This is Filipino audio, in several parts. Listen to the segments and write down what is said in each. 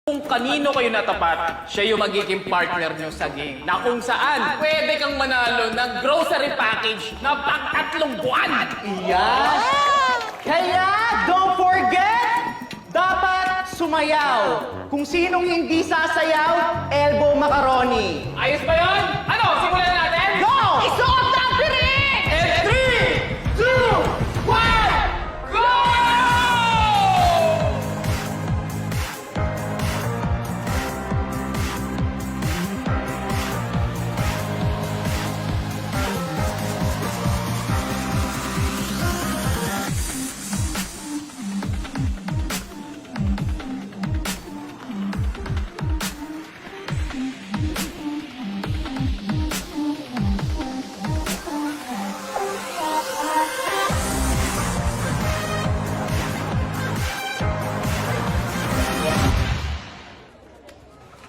Kung kanino kayo natapat, siya yung magiging partner nyo sa game. Na kung saan, pwede kang manalo ng grocery package na pang 3 buwan. Yes! Kaya, don't forget, dapat sumayaw. Kung sinong hindi sasayaw, elbow macaroni. Ayos ba yun? Ano, simulan na natin? Go! Isuot ang pirik! And 3, 2, 1, go!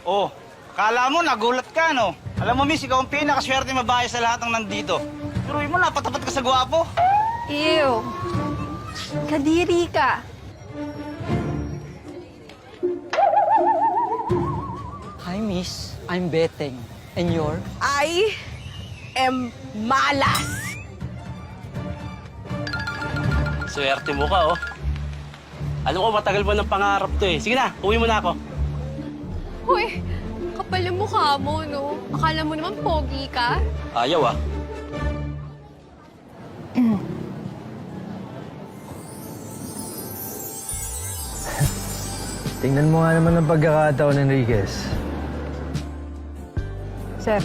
Oh, akala mo nagulat ka, no? Alam mo, miss, ikaw ang pinakaswerte mabahay sa lahat ng nandito. Turuin mo, napatapat ka sa gwapo. Ew. Kadiri ka. Hi, miss. I'm Beteng. And you're? I am malas. Swerte mo ka, oh. Alam ko, matagal mo ng pangarap to, eh. Sige na, uwi mo na ako. Hoy, kapal yung mukha mo, no? Akala mo naman pogi ka? Ayaw, ah. Tingnan mo nga naman ang pagkakataon, Enriquez. Sir,